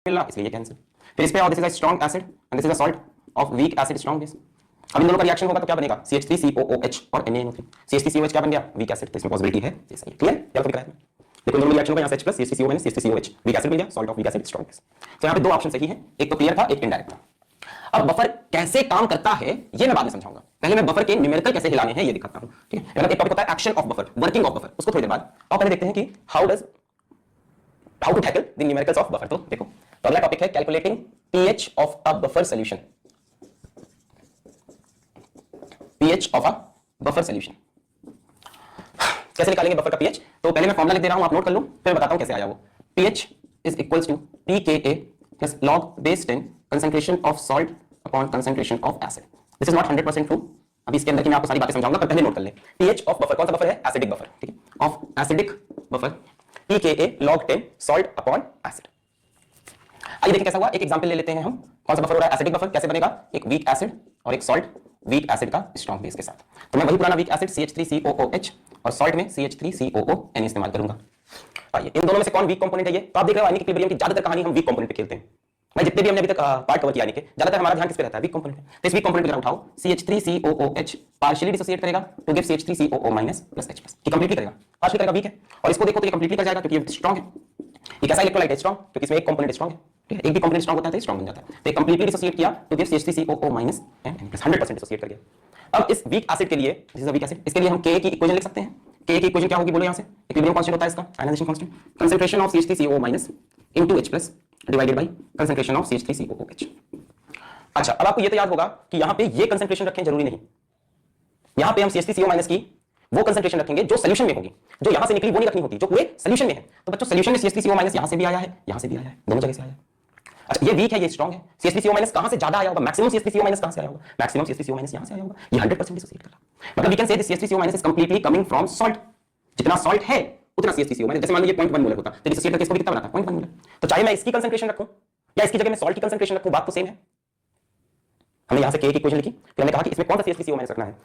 हिल रहा, इसलिए ये कैंसिल। फिर इस पे और this is a strong acid and this is a salt of weak acid strong base. अब इन दोनों का रिएक्शन होगा तो क्या बनेगा, CH3COOH और NaNO3। CH3COH क्या बन गया, वीक एसिड, तो इसमें पॉसिबिलिटी है ये सही। क्लियर, क्या लिखा है देखो, दोनों रिएक्शन होगा, यहां से H+ CH3CO CH3COH, weak acid मिल गया, salt of weak acid strong base. तो यहां पे दो ऑप्शन सही है, एक तो क्लियर था, एक इनडायरेक्ट था। अब बफर कैसे काम करता है ये मैं बाद में समझाऊंगा, पहले मैं बफर के न्यूमेरिकल कैसे हिलाने हैं ये दिखाता हूं। ठीक है, मतलब एक टॉपिक होता है action of buffer, working of buffer, उसको थोड़ी देर बाद। और पहले देखते हैं कि how to tackle the numericals of buffer. तो देखो, तो अगला टॉपिक है calculating pH of a buffer solution. pH of a buffer solution कैसे निकालेंगे बफर का pH? तो पहले मैं फॉर्मूला लिख दे रहा हूं, आप नोट कर लो, फिर बताता हूं कैसे आया वो। pH is equals to pKa plus log base 10 concentration of salt upon concentration of acid. This is not 100% true. अभी इसके अंदर की मैं आपको सारी बातें समझाऊंगा, पर पहले नोट कर ले। pH ऑफ बफर, कौन सा बफर है, एसिडिक बफर। ठीक है, of acidic buffer pKa log 10 salt upon acid। आइए देखें कैसा हुआ, एक एग्जांपल ले लेते हैं हम। कौन सा बफर हो रहा है, एसिडिक बफर। कैसे बनेगा, एक वीक एसिड और एक सॉल्ट, वीक एसिड का स्ट्रॉन्ग बेस के साथ। तो मैं वही पुराना वीक एसिड CH3COOH और सॉल्ट में CH3COO इस्तेमाल करूंगा। आइए, इन दोनों में से कौन वीक कंपोनेंट है ये, तो आप देख रहे हो आयनिक इक्विलिब्रियम की ज्यादातर कहानी हम वीक कंपोनेंट पे खेलते हैं। भाई जितने भी हमने अभी तक पार्ट कवर किया यानी कि ज्यादातर हमारा ध्यान किस पे रहता है, वीक कंपोनेंट पे। तो इस वीक कंपोनेंट को जरा उठाओ, CH3COOH पार्शियली डिसोसिएट करेगा to give CH3COO minus plus H+, ये कंप्लीटली करेगा, पार्शियली करेगा, वीक है। और इसको देखो तो ये कंप्लीटली कर जाएगा क्योंकि ये स्ट्रांग है। ये कैसा इलेक्ट्रोलाइट है, स्ट्रांग, क्योंकि इसमें एक कंपोनेंट स्ट्रांग है। ठीक है, एक भी कंपोनेंट स्ट्रांग होता है तो स्ट्रांग बन जाता है। तो ये कंप्लीटली डिसोसिएट किया to give CH3COO minus and plus, 100% dissociate कर गया। अब इस वीक एसिड के लिए, this is a weak acid, इसके लिए हम Ka की इक्वेशन लिख सकते हैं। Ka की इक्वेशन क्या होगी बोलो, यहां से इक्विलिब्रियम कांस्टेंट होता है इसका, ionization constant, concentration of CH3CO minus into H+ divided by concentration of CH3COOH। अच्छा, अब आपको ये तो याद होगा कि यहां पे ये कंसंट्रेशन रखें जरूरी नहीं, यहां पे हम CH3CO माइनस की वो कंसंट्रेशन रखेंगे जो सॉल्यूशन में होगी, जो यहां से निकली वो नहीं रखनी होती, जो पूरे सॉल्यूशन में है। तो बच्चों सॉल्यूशन में CH3CO माइनस यहां से भी आया है, यहां से भी आया है, दोनों जगह से आया है। अच्छा, ये वीक है, ये स्ट्रांग है। CH3CO माइनस कहां से ज्यादा आया होगा, मैक्सिमम CH3CO माइनस कहां से आया होगा, मैक्सिमम CH3CO माइनस यहां से आया होगा। ये 100% डिसोसिएट कर रहा है, मतलब we can say this CH3CO minus is completely coming from salt. जितना सॉल्ट है उतना CH3CO माइनस, जैसे मान लो ये 0.1 मोलर होता तो डिसोसिएट करके इसको भी कितना बनाता, 0.1 मोलर। तो चाहे मैं इसकी कंसंट्रेशन रखूं या इसकी जगह मैं सॉल्ट की कंसंट्रेशन रखूं, बात तो सेम है। हमने यहां से K की इक्वेशन लिखी, फिर हमने कहा कि इसमें कौन सा CH3CO माइनस रखना है,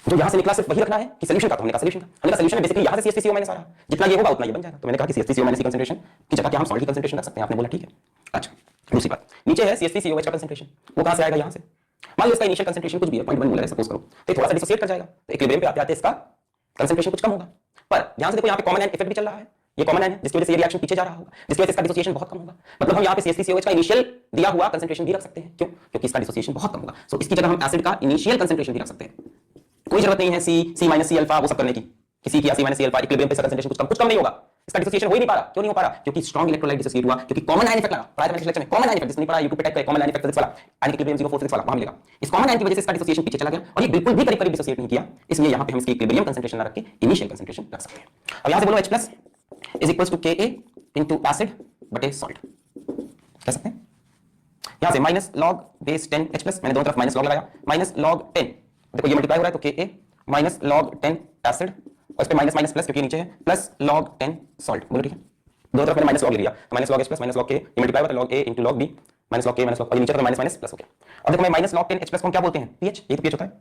जो यहां से निकला सिर्फ वही रखना है कि सॉल्यूशन का, तो हमने कहा सॉल्यूशन का। हमने कहा सॉल्यूशन में बेसिकली यहां से CH3CO माइनस आ रहा है, जितना ये होगा उतना ये बन जाएगा। तो मैंने कहा कि CH3CO माइनस की कंसंट्रेशन की जगह क्या हम सॉल्ट की कंसंट्रेशन रख सकते हैं, आपने बोला ठीक है। अच्छा, दूसरी बात, नीचे है CH3COH का कंसंट्रेशन, वो कहां से आएगा, यहां से। मान लो इसका इनिशियल कंसंट्रेशन कुछ भी है, 0.1 मोलर है सपोज करो, तो थोड़ा सा डिसोसिएट कर जाएगा, तो इक्विलिब्रियम पे आते-आते इसका कंसंट्रेशन कुछ कम होगा। पर ध्यान से देखो, यहां पे कॉमन एन इफेक्ट भी चल रहा है, ये कॉमन एन है जिसकी वजह से ये रिएक्शन पीछे जा रहा होगा, जिसकी वजह से इसका डिसोसिएशन बहुत कम होगा। मतलब हम यहां पे CH3COH का इनिशियल दिया हुआ कंसंट्रेशन भी रख सकते हैं, क्यों, क्योंकि इसका डिसोसिएशन बहुत कम होगा। सो इसकी जगह हम एसिड का इनिशियल कंसंट्रेशन भी रख सकते हैं। कोई जरूरत नहीं है C माइनस C अल्फा वो सब करने की, किसी की C minus C alpha, equilibrium पे इसका कंसंट्रेशन कुछ कम नहीं होगा, इसका डिसोसिएशन हो ही नहीं पा रहा। क्यों नहीं हो पा रहा, क्योंकि स्ट्रांग इलेक्ट्रोलाइट डिसोसिएट हुआ, क्योंकि कॉमन आयन इफेक्ट लगा। पढ़ाया था लेक्चर में कॉमन आयन इफेक्ट, जिसने पढ़ा यूट्यूब पे टाइप करें कॉमन आयन इफेक्ट फिजिक्स वाला, आयनिक इक्विलिब्रियम 046 वाला, वहां मिलेगा। इस कॉमन आयन की वजह से इसका डिसोसिएशन पीछे चला गया और ये बिल्कुल भी करीब करीब डिसोसिएट नहीं किया, इसलिए यहां पे हम इसकी इक्विलिब्रियम कंसंट्रेशन ना रख के इनिशियल कंसंट्रेशन रख सकते हैं। अब यहां से बोलो H+ is equals to Ka into acid बटे salt, कह सकते हैं। यहां से माइनस log base 10 H+, मैंने दोनों तरफ माइनस log लगाया, माइनस log 10, देखो ये मल्टीप्लाई हो रहा है तो Ka माइनस log 10 acid और इस पे माइनस माइनस प्लस क्योंकि नीचे है, प्लस log 10 salt, बोलो ठीक है। दोनों तरफ मैंने माइनस log ले लिया, तो minus log H+ minus log K, ये मल्टीप्लाई होता है log A into log B, minus log K minus log, और ये नीचे तो माइनस माइनस प्लस हो गया। अब देखो मैं माइनस log 10 H+ को क्या बोलते हैं, pH, ये तो pH होता है।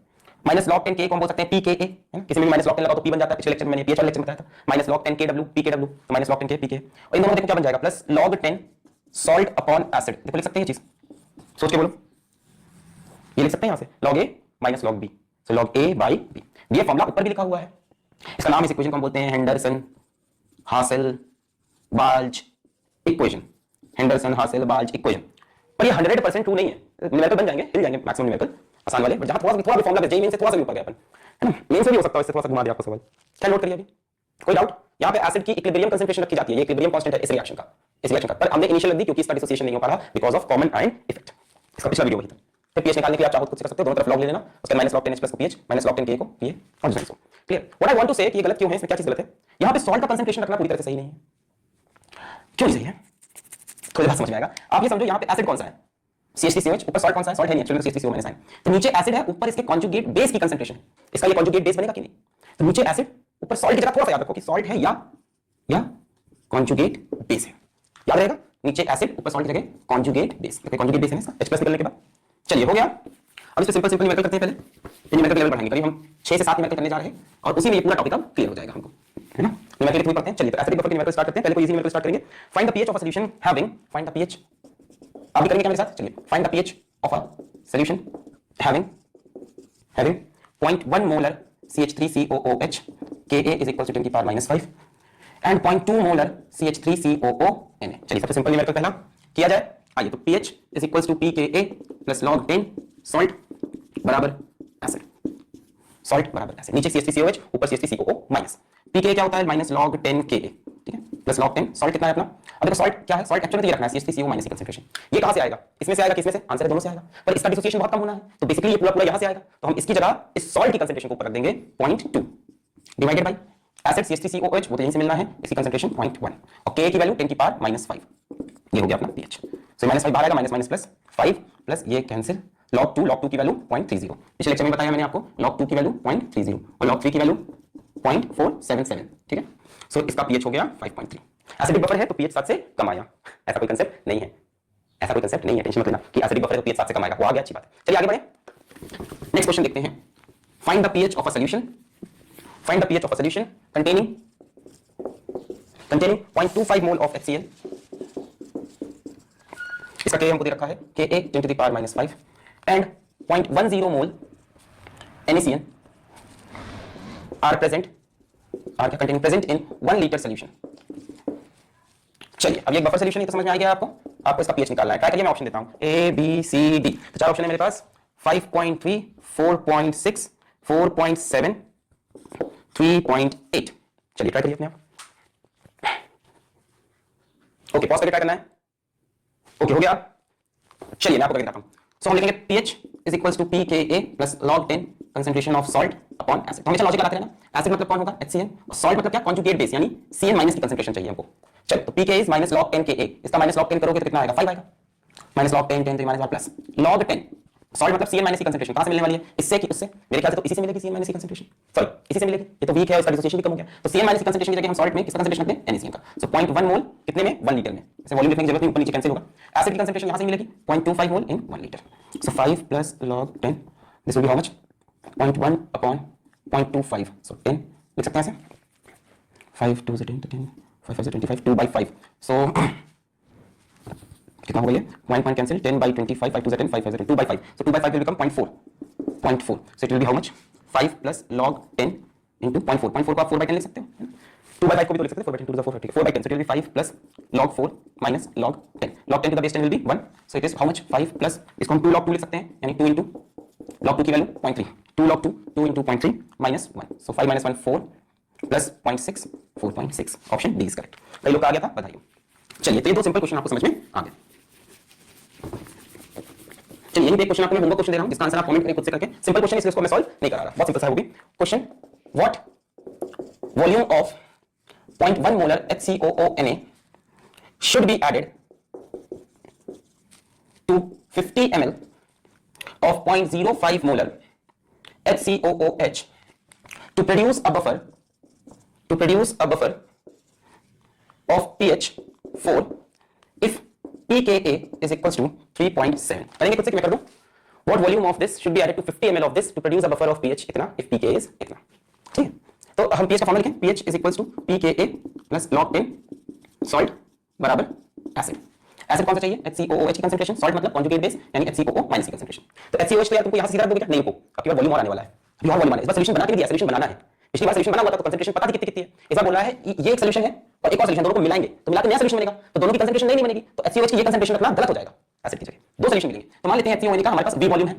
माइनस log 10 K को हम बोल सकते हैं pKa, है ना, किसी में माइनस log 10 लगा तो P बन जाता है। पिछले लेक्चर में मैंने pH वाले लेक्चर में बताया था, माइनस log 10 Kw pKw, तो माइनस log 10 K pK, और इन दोनों में देखो क्या बन जाएगा, plus log 10 salt upon acid, देखो लिख सकते हैं ये चीज, सोच के बोलो, ये लिख सकते हैं यहां से log A minus log B, so log A by B। ये फॉर्मूला ऊपर भी लिखा हुआ है, इसका नाम इस इक्वेशन को हम बोलते हैं हेंडरसन हासेल बाल्ज इक्वेशन, हेंडरसन हासेल बाल्ज इक्वेशन। पर ये 100% ट्रू नहीं है, न्यूमेरिकल बन जाएंगे, हिल जाएंगे मैक्सिमम न्यूमेरिकल आसान वाले, बट जहां थोड़ा भी फॉर्मूला जेई मेन से थोड़ा सा भी ऊपर गया अपन, है ना, मेन से भी हो सकता है, इससे थोड़ा सा घुमा दिया आपको सवाल। क्या नोट करिए अभी, कोई डाउट, यहां पे एसिड की इक्विलिब्रियम कंसंट्रेशन रखी जाती है, ये इक्विलिब्रियम कांस्टेंट है इस रिएक्शन का, पर हमने इनिशियल रख दी क्योंकि इसका डिसोसिएशन नहीं हो पा रहा because of common ion effect. इसका पिछला वीडियो वही था। फिर pH निकालने के लिए आप चाहो तो खुद से कर सकते हो, दोनों तरफ log ले लेना, उसके माइनस log 10 H+ को pH, माइनस log 10 K को PA और दूसरा इसको। Clear, what I want to say कि ये गलत क्यों है, इसमें क्या चीज गलत है, यहां पे सॉल्ट का कंसंट्रेशन रखना पूरी तरह से सही नहीं है। क्यों नहीं सही है, थोड़ी बात समझ में आएगा। आप ये समझो यहां पे एसिड कौन सा है, CH3COH, ऊपर सॉल्ट कौन सा है, सॉल्ट है नहीं एक्चुअली, CH3CO माइनस आयन, तो नीचे एसिड है, ऊपर इसके कॉन्जुगेट बेस की कंसंट्रेशन, इसका ये कॉन्जुगेट बेस बनेगा कि नहीं, तो नीचे एसिड, ऊपर सॉल्ट की जगह थोड़ा सा याद रखो कि सॉल्ट है या कॉन्जुगेट बेस है, याद रहेगा, नीचे एसिड ऊपर सॉल्ट की जगह कॉन्जुगेट बेस, देखो कॉन्जुगेट बेस है इसका H+ निकलने के बाद। चलिए हो गया, अब इस पे सिंपल न्यूमेरिकल करते हैं। पहले ये न्यूमेरिकल लेवल पढ़ाएंगे, करीब हम 6 से 7 न्यूमेरिकल करने जा रहे हैं और उसी में ये पूरा टॉपिक अब क्लियर हो जाएगा हमको, है ना। न्यूमेरिकल थ्रू पढ़ते हैं, चलिए तो एसिडिक बफर के न्यूमेरिकल स्टार्ट करते हैं। पहले कोई इजी न्यूमेरिकल स्टार्ट करेंगे, find the pH of a solution having, find the pH आप भी करेंगे क्या मेरे साथ? चलिए, find the pH of a solution having 0.1 molar CH3COOH Ka is equal to 10 की power -5 and 0.2 molar CH3COO Na। चलिए सबसे सिंपल न्यूमेरिकल पहला किया जाए। आइए, तो pH is equals to pKa plus log 10 salt बराबर एसिड, सॉल्ट बराबर एसिड, नीचे CH3COH ऊपर CH3COO माइनस, pKa क्या होता है? माइनस log 10 Ka, ठीक है, प्लस log 10 सॉल्ट कितना है अपना? अब देखो सॉल्ट क्या है, सॉल्ट एक्चुअली ये रखना है CH3CO माइनस कंसंट्रेशन। ये कहां से आएगा? इसमें से आएगा, किसमें से? आंसर है दोनों से आएगा, पर इसका डिसोसिएशन बहुत कम होना है, तो बेसिकली ये पूरा पूरा यहां से आएगा, तो हम इसकी जगह इस सॉल्ट की कंसंट्रेशन को ऊपर रख देंगे 0.2 डिवाइडेड बाय एसिड CH3COOH, वो तो यहीं से मिलना है, इसकी कंसंट्रेशन 0.1 और Ka की वैल्यू 10 की पावर -5, ये हो गया अपना pH। सो -5 बाहर आएगा, माइनस प्लस 5 प्लस ये कैंसिल, log 2 की वैल्यू 0.30, पिछले लेक्चर में बताया मैंने आपको, log 2 की वैल्यू 0.30 और log 3 की वैल्यू 0.477, ठीक है। सो इसका pH हो गया 5.3। एसिडिक बफर है तो pH 7 से कम आया, ऐसा कोई कंसेप्ट नहीं है, ऐसा कोई कंसेप्ट नहीं है, टेंशन मत लेना कि एसिडिक बफर है तो pH 7 से कम आएगा, वो आ गया, अच्छी बात है। चलिए आगे बढ़े, नेक्स्ट क्वेश्चन देखते हैं। Find the pH of a solution, find the pH of a solution containing 0.25 mole of HCl, इसका Ka हमको दे रखा है Ka 10 to the power -5 and 0.10 mole NaCN are containing present in 1 liter solution। चलिए, अब ये buffer solution है तो समझ में आ गया आपको इसका pH निकालना है। ट्राई करिए, मैं ऑप्शन देता हूं A B C D, तो चार ऑप्शन है मेरे पास, 5.3 4.6 4.7 3.8। चलिए ट्राई करिए अपने आप। ओके, पॉज करके ट्राई करना है। ओके, हो गया। चलिए मैं आपको करके दिखाता हूं। सो हम लिखेंगे pH is equals to pKa plus log 10 concentration of salt upon acid। तो हमेशा लॉजिक लगाते रहना, एसिड मतलब कौन होगा? HCl, और सॉल्ट मतलब क्या? कॉन्जुगेट बेस, यानी Cn माइनस की कंसंट्रेशन चाहिए हमको। चलो, तो pKa is minus log 10 Ka, इसका माइनस log 10 करोगे तो कितना आएगा? 5 आएगा, minus log 10 10 minus plus log 10, salt मतलब Cn माइनस की कंसंट्रेशन कहां से मिलने वाली है? इससे कि उससे? मेरे ख्याल से तो इसी से मिलेगी Cn माइनस की कंसंट्रेशन, सॉरी इसी से मिलेगी, ये तो वीक है, इसका डिसोसिएशन भी कम हो गया, तो Cn माइनस की कंसंट्रेशन की जगह हम सॉल्ट में किसका कंसंट्रेशन रखते हैं? NaCN का। सो 0.1 मोल कितने में? 1 लीटर में, इसे वॉल्यूम लिखने की जरूरत नहीं, ऊपर नीचे कैंसिल होगा। एसिड की कंसंट्रेशन यहां से मिलेगी 0.25 मोल इन 1 litre, so 5 plus log 10, this will be how much? 0.1 upon 0.25, सो 10 लिख सकते हैं ऐसे, 5 2 से 10 तो 10 5 5 से 25, 2/5, सो कितना हो गया? पॉइंट कैंसिल, 10/25, 5 2 से 10 5 5 से 10, 2/5, सो 2/5 will become 0.4, so it will be how much? 5 plus log 10 into 0.4, 0.4 को आप 4/10 लिख सकते हो, 2/5 को भी तो लिख सकते हैं, 4/10 to the 4 4/10, so it will be 5 plus log 4 minus log 10, log 10 to the base 10 will be 1, so it is how much? 5 plus, इसको हम 2 log 2 लिख सकते हैं, यानी 2 into log 2 की value 0.3, 2 log 2 2 into 0.3 minus 1, so 5 minus 1 4 plus 0.6 4.6, option D is correct. कई लोग का आ गया था, बताइए। चलिए, तो ये दो सिंपल क्वेश्चन आपको समझ में आ गए। चलिए, यही क्वेश्चन आपको मैं होमवर्क क्वेश्चन दे रहा हूं, इसका आंसर आप कमेंट करें खुद से करके, सिंपल क्वेश्चन इसलिए इसको मैं सॉल्व नहीं करा रहा, बहुत सिंपल सा है वो भी question. What volume of 0.1 molar HCOONA should be added to 50 ml of 0.05 molar HCOOH to produce a buffer of pH 4 if pKa is equals to 3.7। करेंगे खुद से कि मैं कर दूं। What volume of this should be added to 50 ml of this to produce a buffer of pH इतना if pKa is इतना, ठीक है। तो हम pH का फॉर्मूला लिखें, pH is equals to pKa plus log 10 salt बराबर एसिड। एसिड कौन सा चाहिए? HCOOH की कंसंट्रेशन, सॉल्ट मतलब कॉन्जुगेट बेस यानी HCOO माइनस की कंसंट्रेशन। तो HCOH तो यार तुमको यहां से सीधा रख दोगे क्या? नहीं, को आपके पास वॉल्यूम और आने वाला है, अभी और वॉल्यूम आने, इस बार सॉल्यूशन बना के दिया, सॉल्यूशन बनाना है। पिछली बार सॉल्यूशन बना हुआ था तो कंसंट्रेशन पता थी कितनी कितनी है, इस बार बोला है ये एक सॉल्यूशन है और एक और सॉल्यूशन, दोनों को मिलाएंगे तो मिलाकर नया सॉल्यूशन बनेगा, तो दोनों की कंसंट्रेशन नहीं बनेगी, तो HCOH की ये कंसंट्रेशन रखना गलत हो जाएगा, एसिड की जगह दो सॉल्यूशन मिलेंगे। तो मान लेते हैं HCOOH का हमारे पास V वॉल्यूम है,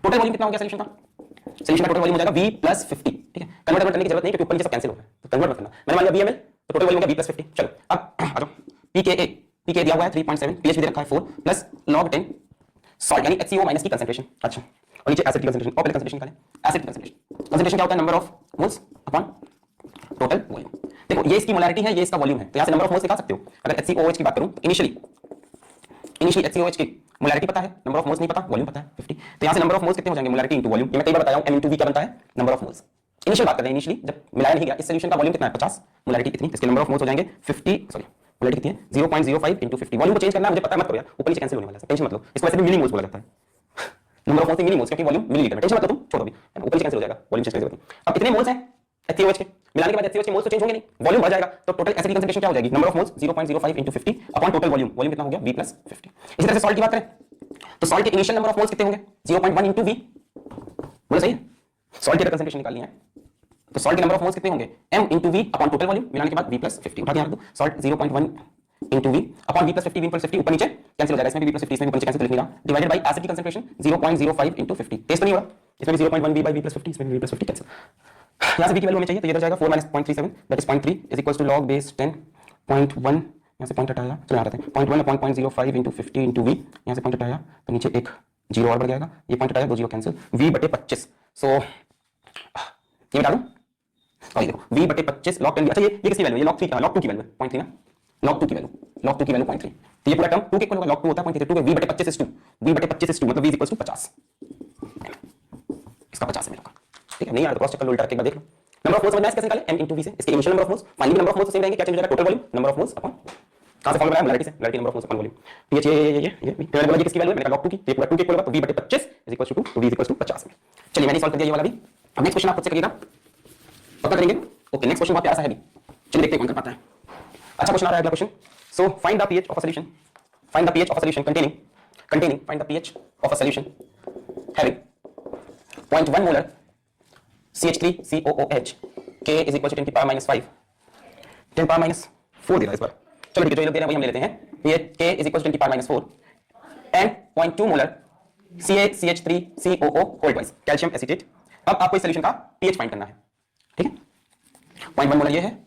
टोटल वॉल्यूम कितना हो गया सॉल्यूशन का? सॉल्यूशन का टोटल वॉल्यूम हो जाएगा V plus 50, ठीक है। कन्वर्ट करने की जरूरत नहीं क्योंकि ऊपर नीचे सब कैंसिल हो रहा है, तो कन्वर्ट मत करना। मैंने मान लिया VmL, तो टोटल वॉल्यूम का V plus 50। चलो अब आ जाओ, pKa दिया हुआ है 3.7, pH भी दे रखा है 4 प्लस log 10 सॉल्ट यानी HCO माइनस की कंसंट्रेशन, अच्छा, और नीचे एसिड की कंसंट्रेशन, और पहले कंसंट्रेशन निकालें। एसिड की कंसंट्रेशन क्या होता है? Number of moles upon total volume. देखो ये इसकी मोलैरिटी है, ये इसका वॉल्यूम है, तो यहां से नंबर ऑफ मोल्स निकाल सकते हो। अगर HCOH की बात करूं तो इनिशियली HCOH की मोलैरिटी पता है, नंबर ऑफ मोल्स नहीं पता, वॉल्यूम पता है 50, तो यहां से नंबर ऑफ मोल्स कितने हो जाएंगे? मोलैरिटी इनटू वॉल्यूम, ये मैं कई बार बताया हूं, M into V क्या बनता है? Number of moles. इनिशियल बात कर रहे हैं, इनिशियली जब मिलाया नहीं गया, इस सॉल्यूशन का वॉल्यूम कितना है? 50, मोलैरिटी इतनी, इसके नंबर ऑफ मोल्स हो जाएंगे 50, सॉरी मोलैरिटी कितनी है? 0.05 into 50। वॉल्यूम को चेंज करना है मुझे पता है, मत करो यार, ऊपर नीचे कैंसिल होने वाला है, टेंशन मत लो, इसको वैसे भी मिली मोल्स बोला जाता है, number of moles millimoles, क्योंकि वॉल्यूम मिलीलीटर में, टेंशन मत लो तुम, छोड़ो अभी, ऊपर नीचे कैंसिल हो जाएगा, वॉल्यूम चेंज करने की जरूरत नहीं। अब इतने मोल्स हैं HCOH के, मिलाने के बाद HCOH के मोल्स तो चेंज होंगे नहीं, वॉल्यूम बढ़ जाएगा, तो टोटल एसिड की कंसंट्रेशन क्या हो जाएगी, number of moles 0.05 into 50 upon total volume, volume कितना हो गया V plus 50। इसी तरह से सॉल्ट की बात करें तो सॉल्ट के इनिशियल नंबर ऑफ मोल्स कितने होंगे 0.1 into V, बोलो सही है, सॉल्ट की कंसंट्रेशन निकालनी है तो सॉल्ट के नंबर ऑफ मोल्स कितने होंगे m into V upon total volume, मिलाने के बाद V plus 50, उठा के यहाँ रख दो, salt 0.1 into V upon V plus 50, V plus 50 ऊपर नीचे कैंसिल हो जाएगा, इसमें भी V plus 50, इसमें भी ऊपर नीचे कैंसिल, लिख नहीं रहा, डिवाइडेड बाय एसिड की कंसंट्रेशन 0.05 into 50, टेस्ट तो नहीं होगा, इसमें भी 0.1 V by V plus 50, इसमें भी V plus 50 कैंसिल, यहाँ से V की वैल्यू हमें चाहिए तो ये इधर जाएगा 4 minus 0.37 that is 0.3 is equals to log base 10.1, यहाँ से पॉइंट हटाया, चलो यहाँ रहते हैं 0.1 अपॉन 0.05 into 50 into V, यहाँ से पॉइंट हटाया तो नीचे एक जीरो और बढ़ जाएगा, ये पॉइंट हटाया, दो जीरो कैंसिल, V बटे 25, सो ये बता दूं और ये देखो V बटे 25 log 10, अच्छा ये किसकी वैल्यू है, ये log 3 log 2 की वैल्यू है 0.3 ना, log 2 की वैल्यू 0.3, तो ये पूरा टर्म 2 के इक्वल होगा, log 2 होता है 0.32 के, V बटे 25 is 2, V बटे 25 is 2 मतलब V इक्वल्स टू 50, इसका 50 है मेरा, ठीक है, नहीं यार क्रॉस चेक कर लो, उल्टा रख के एक बार देख लो, नंबर ऑफ मोल्स समझना है कैसे निकालें, m into v से, इसके initial number of moles, finally number of moles same रहेंगे, क्या चेंज हो जाएगा, total volume, number of moles upon, कहां से फॉर्मूला है, मोलैरिटी से, molarity number of moles upon volume, ठीक है, ये मैंने बोला ये किसकी वैल्यू है, मैंने log 2 की, ये पूरा 2 के इक्वल होगा तो v बटे 25 इज इक्वल टू 2, तो v इज इक्वल टू 50 में, चलिए मैंने सॉल्व कर दिया ये वाला भी, अब नेक्स्ट क्वेश्चन आप खुद से करिएगा, पता करेंगे, ओके नेक्स्ट क्वेश्चन बहुत प्यारा सा है भी, चलिए देखते हैं कौन कर पाता है, अच्छा क्वेश्चन आ रहा है अगला question, so find the pH of a solution, find the pH of a solution containing find the pH of a solution having 0.1 molar CH3COOH, K is equal to 10 की पावर -5, 10 पावर -4 दे रहा है इस बार, चलो ठीक है, जो ये लोग दे रहे हैं वही हम ले लेते हैं, ये K is equal to 10 की power -4 and 0.2 molar CH3COO whole twice calcium acetate. अब आपको इस सॉल्यूशन का pH फाइंड करना है, ठीक है, 0.1 मोलर ये है,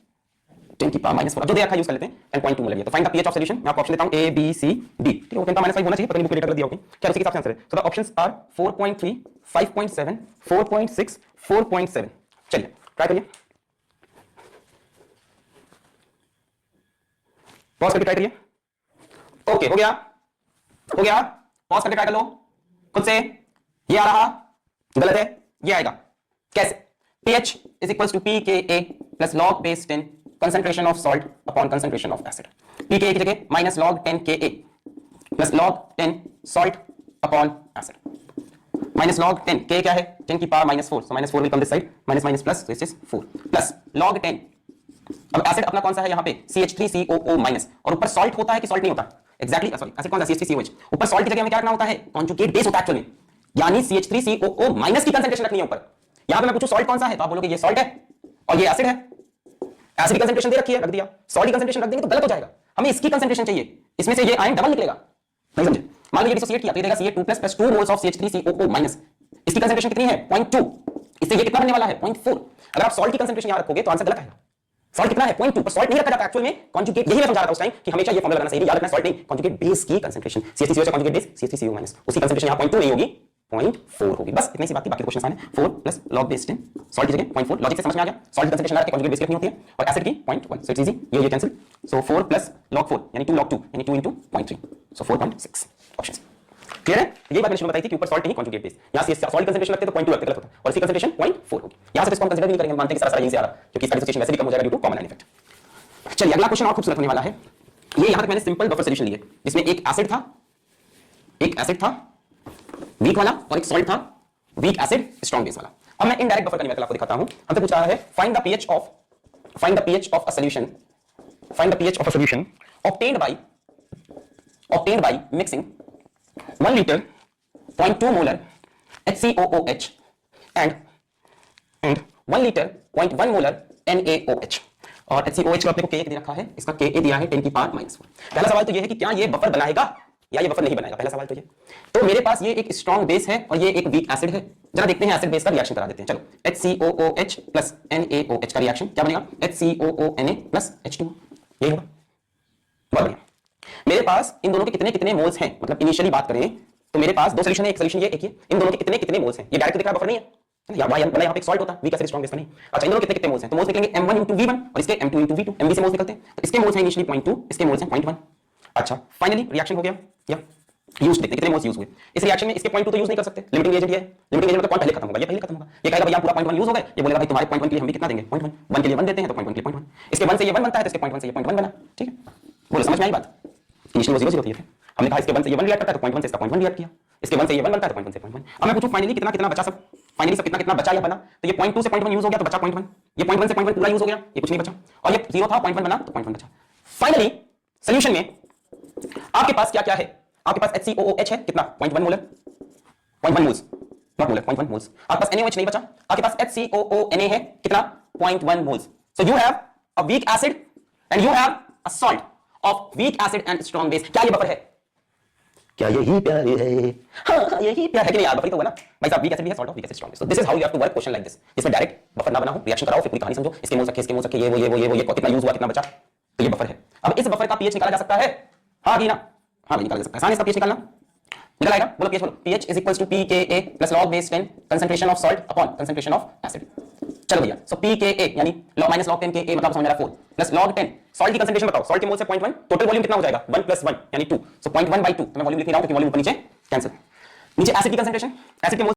10 की पावर -4, जो दे रखा है यूज कर लेते हैं, and 0.2 मोलर ये, तो find the pH of solution, मैं आपको ऑप्शन देता हूं A B C D, ठीक है, वो 10 पावर -5 होना चाहिए, पता नहीं बुक में लेटर दिया होगा क्या, उसी के हिसाब से आंसर है, सो द ऑप्शंस आर 4.3 5.7 4.6 4.7, चलिए ट्राई करिए, पॉज करके ट्राई करिए, ओके हो गया पॉज करके ट्राई कर लो खुद से, ये आ रहा गलत है, ये आएगा कैसे, pH is equals to pKa plus log base 10 concentration of salt upon concentration of acid, pKa की जगह minus log 10 Ka plus log 10 salt upon acid, minus log 10 K क्या है 10 की power -4, so -4 will come this side, minus minus plus, so this is 4 plus log 10, अब acid अपना कौन सा है यहाँ पे CH3COO माइनस, और ऊपर सॉल्ट होता है कि सॉल्ट नहीं होता, एक्जैक्टली सॉरी एसिड कौन सा CH3COH, ऊपर सॉल्ट की जगह में क्या रखना होता है, कॉन्जुगेट बेस होता है एक्चुअल में, यानी CH3COO माइनस की कंसंट्रेशन रखनी है ऊपर, यहां पे मैं पूछूं सॉल्ट कौन सा है तो आप बोलोगे ये सॉल्ट है और ये एसिड है, एसिड की कंसंट्रेशन दे रखी है, रख दिया, सॉल्ट की कंसंट्रेशन रख देंगे तो गलत हो जाएगा, हमें इसकी कंसंट्रेशन चाहिए, इसमें से ये आयन डबल निकलेगा, नहीं समझे, मान लो ये डिसोसिएट किया तो ये देगा Ca2+ + 2 moles of CH3COO minus, इसकी कंसंट्रेशन कितनी है 0.2, इससे ये कितना बनने वाला है 0.4, अगर आप सॉल्ट की कंसंट्रेशन यहां रखोगे तो आंसर गलत आएगा, सॉल्ट कितना है 0.2, पर सॉल्ट नहीं रखा जाता एक्चुअल में, कॉन्जुगेट, यही मैं समझा रहा था उस टाइम कि हमेशा ये फॉर्मूला लगाना सही नहीं, याद रखना सॉल्ट नहीं, कॉन्जुगेट बेस की concentration, CH3COH conjugate base CH3COO minus, उसकी कंसंट्रेशन यहां 0.2 नहीं होगी 0.4 होगी, बस इतनी सी बात थी, बाकी क्वेश्चन आसान है, 4 प्लस log base 10 सॉल्ट की जगह 0.4, लॉजिक से समझ में आ गया, सॉल्ट की कंसंट्रेशन कॉन्जुगेट बेस की रखनी होती है और एसिड की 0.1, सो इट्स इजी, ये कैंसिल, सो 4 प्लस log 4 यानी 2 log 2 यानी 2 into 0.3, सो 4.6 ऑप्शंस, क्लियर है, यही बात मैंने शुरू में बताई थी कि ऊपर सॉल्ट नहीं कॉन्जुगेट बेस, यहां से सॉल्ट कंसंट्रेशन रखते तो 0.2 रखते, गलत होता और इसकी कंसंट्रेशन 0.4 होगी, यहां से इसको हम कंसीडर नहीं करेंगे, मानते हैं कि सारा यहीं से आ रहा है क्योंकि इसका डिसोसिएशन वैसे भी कम हो जाएगा ड्यू टू कॉमन इफेक्ट। चलिए अगला क्वेश्चन और खूबसूरत होने वाला है, ये यहां तक मैंने सिंपल बफर सॉल्यूशन लिए जिसमें एक एसिड था वीक वाला और एक सॉल्ट था वीक एसिड स्ट्रॉन्ग बेस वाला, अब मैं इनडायरेक्ट बफर का न्यूमेरिकल आपको दिखाता हूं, हमसे पूछ रहा है find the pH of a solution, find the pH of a solution obtained by mixing 1 liter 0.2 molar HCOOH and 1 liter 0.1 molar NaOH, और HCOH को अपने को Ka दे रखा है, इसका Ka दिया है 10 की पावर -4, पहला सवाल तो ये है कि क्या ये बफर बनाएगा या ये बफर नहीं बनाएगा, पहला सवाल तो ये, तो मेरे पास ये एक स्ट्रॉन्ग बेस है और ये एक वीक एसिड है, जरा देखते हैं एसिड बेस का रिएक्शन करा देते हैं, चलो HCOOH प्लस NaOH का रिएक्शन क्या बनेगा, HCOONa प्लस H2, यही होगा, बहुत बढ़िया, मेरे पास इन दोनों के कितने कितने मोल्स हैं, मतलब इनिशियली बात करें तो मेरे पास दो सॉल्यूशन है, एक सॉल्यूशन ये एक ये, इन दोनों के कितने कितने मोल्स हैं, ये डायरेक्ट दिख रहा बफर नहीं है या वाई बना, यहाँ पे एक सॉल्ट होता वीक एसिड स्ट्रॉन्ग बेस का नहीं, अच्छा इन दोनों कितने कितने मोल्स हैं, तो मोल्स निकलेंगे m1 into v1 और इसके m2 into v2, mv से मोल्स निकलते हैं, तो इसके मोल्स हैं इनिशियली 0.2, इसके मोल्स हैं 0.1, अच्छा फाइनली रिएक्शन हो गया, या यूज देखते कितने मोल्स यूज हुए इस रिएक्शन में, इसके 0.2 तो यूज नहीं कर सकते, लिमिटिंग एजेंट ये है, लिमिटिंग एजेंट मतलब पॉइंट पहले खत्म होगा, ये पहले खत्म होगा, ये कहेगा भैया पूरा 0.1 यूज हो गया, ये बोलेगा भाई तुम्हारे 0.1 के लिए हम भी कितना देंगे 0.1, 1 के लिए 1 देते हैं तो 0.1 के लिए 0.1, इसके 1 से ये 1 बनता है तो इसके 0.1 से ये 0.1 बना, ठीक है, बोलो समझ में आई बात, इनिशियली 0 0 थे, हमने कहा इसके 1 से ये 1 रिएक्ट करता है तो 0.1 से इसका 0.1 रिएक्ट किया, इसके 1 से ये 1 बनता है तो 0.1 से 0.1, अब मैं पूछूं फाइनली कितना कितना बचा सब, फाइनली सब कितना कितना बचा या बना, तो ये 0.2 से 0.1 यूज हो गया तो बचा 0.1, ये 0.1 से 0.1 पूरा यूज हो गया, ये कुछ नहीं बचा, और ये 0 था 0.1 बना तो 0.1 बचा। फाइनली सॉल्यूशन में आपके पास क्या क्या है, आपके पास HCOOH है कितना 0.1 molar, 0.1 moles, not molar, 0.1 moles. आपके पास NaOH नहीं बचा, आपके पास HCOONA है कितना 0.1 moles. So you have a weak acid and you have a salt of weak acid and strong base. क्या ये बफर है? क्या यही प्यार है? हाँ यही प्यार है कि नहीं यार, बफर ही तो हुआ ना भाई साहब, वीक एसिड भी है, salt of weak acid strong base. So this is how you have to work question like this, जिसमें डायरेक्ट बफर ना बनाओ, रिएक्शन कराओ, फिर पूरी कहानी समझो, इसके मोल सके, इसके मोल सके, ये कितना यूज हुआ कितना बचा, तो ये बफर है। अब इस बफर का पीएच निकाला जा सकता है, हाँ कि ना? हाँ भाई निकाला जा सकता है, आसान है इसका पीएच निकालना। निकल आएगा, बोलो पीएच बोलो, pH is equals to pKa plus log base 10 concentration of salt upon concentration of acid। चलो भैया, सो pKa यानी log minus log 10 Ka मतलब समझ मेरा 4 प्लस log 10 सॉल्ट की कंसंट्रेशन बताओ, सॉल्ट के मोल से 0.1, टोटल वॉल्यूम कितना हो जाएगा 1 + 1 यानी 2, सो 0.1/2, तो मैं वॉल्यूम लिख रहा हूं क्योंकि वॉल्यूम ऊपर नीचे कैंसिल। नीचे एसिड की कंसंट्रेशन, एसिड के मोल